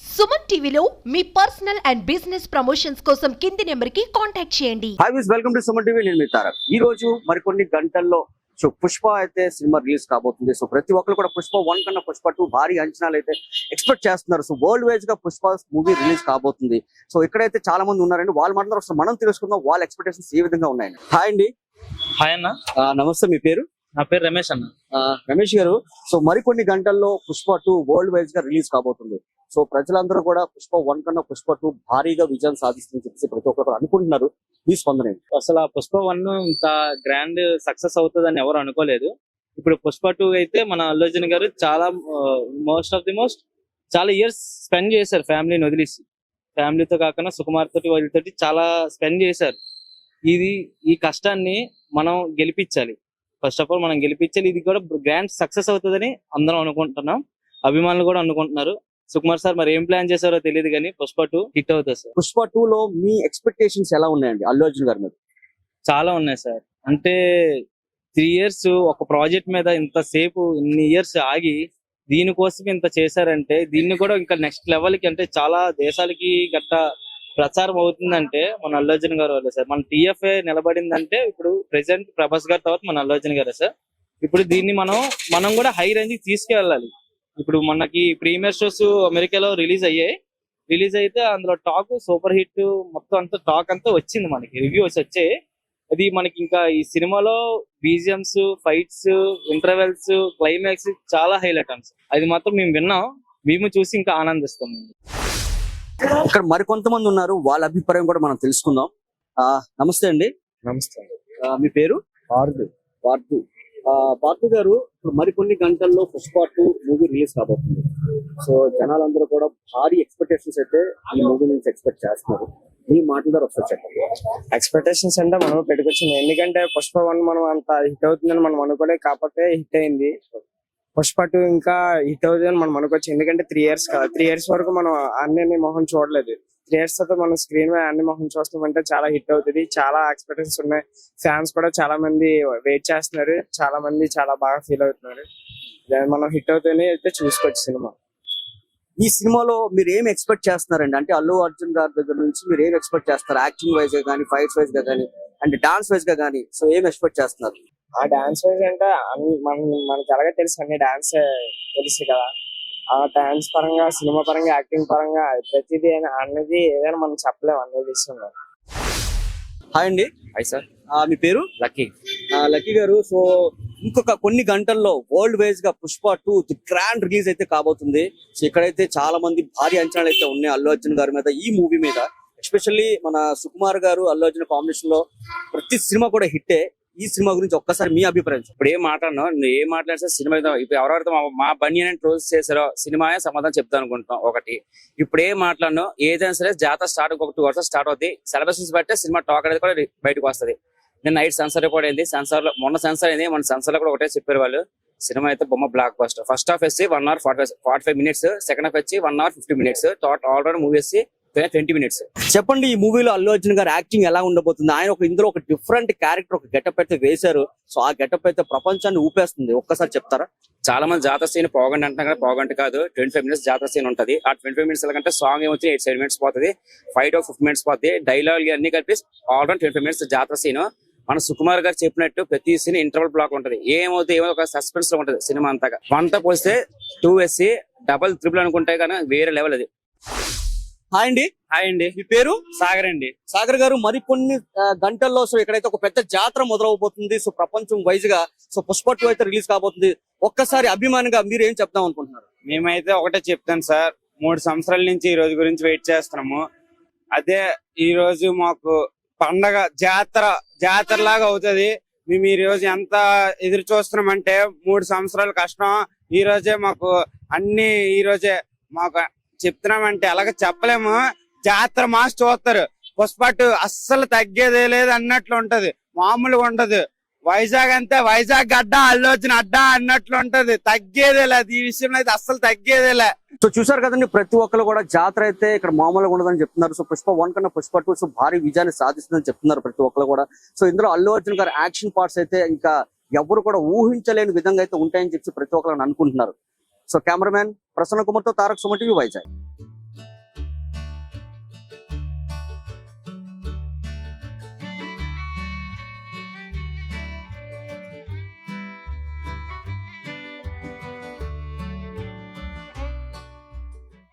సుమన్ టీవీలో మీ personal and business promotions కోసం కింది నెంబర్కి కాంటాక్ట్ చేయండి. హాయ్ విస్ వెల్కమ్ టు సుమన్ టీవీ. నేను మీ తారక్. ఈ రోజు మరికొన్ని గంటల్లో పుష్ప అయితే సినిమా రిలీజ్ కాబోతుంది. సో ప్రతి ఒక్కరు కూడా పుష్ప 1 కన్నా పుష్ప 2 భారీ అంచనాలు అయితే ఎక్స్పెక్ట్ చేస్తున్నారు. సో వరల్డ్ వైజ్ గా పుష్ప మూవీ రిలీజ్ కాబోతుంది. సో ఇక్కడైతే చాలా మంది ఉన్నారండి, వాళ్ళు మాట్లాడారు. మనం తెలుసుకుందాం వాళ్ళ ఎక్స్పెక్టేషన్స్ ఏ విధంగా ఉన్నాయని. హాయ్ అండి. హాయ్ అన్న, నమస్తే, మీ పేరు? నా పేరు రమేష్ అన్న. రమేష్ గారు, సో మరికొన్ని గంటల్లో పుష్ప 2 వరల్డ్ వైజ్ గా రిలీజ్ కాబోతుంది. సో ప్రజలందరూ కూడా పుష్ప 1 కన్నా పుష్ప 2 భారీగా విజయం సాధిస్తుందని చెప్పేసి ప్రతి ఒక్కరు అనుకుంటున్నారు. మీ స్పందన ఏంటి? అసలు ఆ పుష్ప 1 ఇంత గ్రాండ్ సక్సెస్ అవుతుందని ఎవరు అనుకోలేదు. ఇప్పుడు పుష్ప 2 అయితే మన అల్లు అర్జున్ గారు చాలా మోస్ట్ చాలా ఇయర్స్ స్పెండ్ చేశారు ఫ్యామిలీని వదిలేసి. ఫ్యామిలీతో కాకుండా సుకుమార్ తోటి వాళ్ళతోటి చాలా స్పెండ్ చేశారు. ఈ కష్టాన్ని మనం గెలిపించాలి. ఫస్ట్ ఆఫ్ ఆల్ మనం గెలిపించాలి. ఇది కూడా గ్రాండ్ సక్సెస్ అవుతుందని అందరం అనుకుంటున్నాం, అభిమానులు కూడా అనుకుంటున్నారు. సుకుమార్ సార్ మరి ఏం ప్లాన్ చేశారో తెలియదు కానీ పుష్ప 2 హిట్ అవుతుంది సార్. పుష్ప 2 లో మీ ఎక్స్పెక్టేషన్స్ ఎలా ఉన్నాయండి అల్లు అర్జున్ గారి మీద? చాలా ఉన్నాయి సార్. అంటే 3 years ఒక ప్రాజెక్ట్ మీద ఇంతసేపు ఇన్ని ఇయర్స్ ఆగి దీనికోసం ఇంత చేశారంటే దీన్ని కూడా ఇంకా నెక్స్ట్ లెవెల్ కి, అంటే చాలా దేశాలకి గట్ట ప్రచారం అవుతుందంటే మన అల్లు అర్జున్ గారు వల్లే సార్. మన టీఎఫ్ఏ నిలబడిందంటే ఇప్పుడు ప్రెసెంట్ ప్రభాస్ గారి తర్వాత మన అల్లు అర్జున్ గారే సార్. ఇప్పుడు దీన్ని మనం కూడా హై రేంజ్ కి తీసుకెళ్ళాలి. ఇప్పుడు మనకి ప్రీమియర్ షోస్ అమెరికాలో రిలీజ్ అయితే అందులో టాక్ సూపర్ హిట్ మొత్తం అంతా టాక్ అంతా వచ్చింది, మనకి రివ్యూస్ వచ్చాయి. అది మనకి ఇంకా ఈ సినిమాలో బీజిఎంస్, ఫైట్స్, ఇంటర్వెల్స్, క్లైమాక్స్ చాలా హైలైట్ అండి. అది మాత్రం మేము విన్నాం, మేము చూసి ఇంకా ఆనందిస్తాం. ఇక్కడ మరికొంతమంది ఉన్నారు, వాళ్ళ అభిప్రాయం కూడా మనం తెలుసుకుందాం. నమస్తే అండి. నమస్తే. మీ పేరు? పార్థు. పార్థు గారు, ఇప్పుడు మరికొన్ని గంటల్లో పుష్ప 2 మూవీ రిలీజ్ కాబోతుంది. సో జనాలందరూ కూడా భారీ ఎక్స్పెక్టేషన్స్ అయితే ఈ మూవీ నుంచి ఎక్స్పెక్ట్ చేస్తున్నారు. మీ మాటల ద్వారా ఒకసారి చెప్పండి. ఎక్స్పెక్టేషన్స్ అంటే మనం పెట్టుకొచ్చింది, ఎందుకంటే పుష్ప 1 మనం అంత హిట్ అవుతుందని మనం అనుకోలే, కాకపోతే హిట్ అయింది. పుష్ప 2 ఇంకా హిట్ అవుతుందని మనం అనుకోవచ్చు, ఎందుకంటే 3 years కదా. 3 years వరకు మనం అన్ని మొహం చూడలేదు. 3 years తర్వాత మనం స్క్రీన్ మీద అన్ని మొహం చూస్తామంటే చాలా హిట్ అవుతుంది. చాలా ఎక్స్పెక్టేషన్స్ ఉన్నాయి. ఫ్యాన్స్ కూడా చాలా మంది వెయిట్ చేస్తున్నారు, చాలా మంది చాలా బాగా ఫీల్ అవుతున్నారు. మనం హిట్ అవుతుంది అయితే చూసుకోవచ్చు సినిమా. ఈ సినిమాలో మీరు ఏం ఎక్స్పెక్ట్ చేస్తున్నారండి? అంటే అల్లు అర్జున్ గారి దగ్గర నుంచి మీరు ఏం ఎక్స్పెక్ట్ చేస్తారు? యాక్టింగ్ వైజ్ గా కానీ, ఫైట్స్ వైజ్ గా కానీ, అండ్ డాన్స్ వైజ్ గా కానీ, సో ఏం ఎక్స్పెక్ట్ చేస్తున్నారు? ఆ డాన్స్ వైజ్ అంటే మనకి ఎలాగో తెలుసు, అన్ని డాన్స్ తెలుసు కదా. ఆ డాన్స్ పరంగా, సినిమా పరంగా, యాక్టింగ్ పరంగా ప్రతిదీ అన్నది ఏదైనా మనం చెప్పలేము అనే విషయంలో. హాయ్ అండి. Hi sir. మీ పేరు? లక్కీ. లక్కీ గారు, సో ఇంకొక కొన్ని గంటల్లో వరల్డ్ వైజ్ గా పుష్ప 2 గ్రాండ్ రిలీజ్ అయితే కాబోతుంది. సో ఇక్కడైతే చాలా మంది భారీ అంచనాలు అయితే ఉన్నాయి అల్లు అర్జున్ గారి మీద, ఈ మూవీ మీద. ఎస్పెషల్లీ మన సుకుమార్ గారు అల్లు అర్జున్ కాంబినేషన్ లో ప్రతి సినిమా కూడా హిట్టే. ఈ సినిమా గురించి ఒక్కసారి మీ అభిప్రాయం? ఇప్పుడు ఏం మాట్లాడినా, నువ్వు ఏం మాట్లాడితే సినిమా ఇప్పుడు ఎవరెవరితో మా బనియన్ ట్రోల్స్ చేశారో సినిమాయే సమాధానం చెప్తాను అనుకుంటున్నాం. ఒకటి, ఇప్పుడు ఏం మాట్లాడినా ఏదైనా సరే జాతర స్టార్ట్ ఒక 2 hours స్టార్ట్ అవుతుంది. సిలబస్ బట్టే సినిమా టాక్ అనేది కూడా బయటకు వస్తుంది. నేను నైట్ సెన్సార్ రిపోర్ట్ అయింది, సెన్సార్ లో మొన్న సెన్సార్ అయింది, మన సెన్సార్ లో కూడా ఒకటే చెప్పారు వాళ్ళు. సినిమా అయితే బొమ్మ బ్లాక్ బస్టర్. ఫస్ట్ హాఫ్ వచ్చి 1 hour 45 minutes, సెకండ్ హాఫ్ వచ్చి 1 hour 50 minutes, ఆల్రెడీ మూవీ వచ్చి 20 minutes. చెప్పండి, ఈ మూవీలో అల్లు అర్జున్ గారు యాక్టింగ్ ఎలా ఉండబోతుంది? ఆయన ఇందులో ఒక డిఫరెంట్ క్యారెక్టర్, ఒక గెటప్ అయితే వేశారు. సో ఆ గెటప్ అయితే ప్రపంచాన్ని ఊపేస్తుంది. ఒక్కసారి చెప్తారా? చాలా మంది జాతర సీన్ పోగండి అంటున్నా కదా, పోగంటి కాదు, 25 minutes జాతర సీన్ ఉంటుంది. ఆ 25 minutes కంటే సాంగ్ ఏమొచ్చి 8-7 minutes పోతుంది, ఫైట్ 50 minutes పోతుంది, డైలాగ్ అన్ని కలిపి ఆల్రెడీ 25 minutes జాతర సీన్. మన సుకుమార్ గారు చెప్పినట్టు ప్రతి సీన్ ఇంటర్వల్ బ్లాక్ ఉంటది. ఏమవుతుంది ఏమో ఒక సస్పెన్స్ లో ఉంటది సినిమా అంతగా. 1తో పోస్తే 2 వేసి డబల్ త్రిబుల్ అనుకుంటే కానీ వేరే లెవెల్ అది. హాయ్ అండి. హాయ్ అండి. మీ పేరు? సాగర్ అండి. సాగర్ గారు, మరికొన్ని గంటల్లో సో ఇక్కడైతే ఒక పెద్ద జాతర మొదలవబోతుంది. సో ప్రపంచం వైజ్ గా సో పుష్ప 2 అయితే రిలీజ్ కాబోతుంది. ఒక్కసారి అభిమానిగా మీరు ఏం చెప్దాం అనుకుంటున్నారు? మేమైతే ఒకటే చెప్తాను సార్, 3 సంవత్సరాల నుంచి ఈ రోజు గురించి వెయిట్ చేస్తున్నాము. అదే ఈ రోజు మాకు పండగ జాతర లాగా అవుతుంది. మేము ఈ రోజు ఎంత ఎదురు చూస్తున్నామంటే 3 సంవత్సరాల కష్టం ఈ రోజే మాకు అన్ని ఈ రోజే మాకు చెప్తున్నామంటే అలాగ చెప్పలేము. జాతర మాస్ చూస్తారు. పుష్ప 2 అస్సలు తగ్గేదే లేదు అన్నట్లు ఉంటది, మామూలుగా ఉండదు. వైజాగ్ అంతే, వైజాగ్ గడ్డ, అల్లు అర్జున్ అడ్డ అన్నట్లు ఉంటది, తగ్గేదే లేదు. ఈ విషయంలో అయితే అస్సలు తగ్గేదేలే. సో చూసారు కదండి, ప్రతి ఒక్కరు కూడా జాతర అయితే ఇక్కడ మామూలుగా ఉండదని చెప్తున్నారు. సో పుష్ప 1 కన్నా పుష్ప 2 సో భారీ విజయాన్ని సాధిస్తుందని చెప్తున్నారు ప్రతి ఒక్కరు కూడా. సో ఇందులో అల్లు అర్జున్ గారి యాక్షన్ పార్ట్స్ అయితే ఇంకా ఎవరు కూడా ఊహించలేని విధంగా అయితే ఉంటాయని చెప్పి ప్రతి ఒక్కరు అనుకుంటున్నారు. సో కెమెరామ్యాన్ ప్రసన్న కుమార్ తో తారక్, సుమన్ టీవీ, వైజాగ్.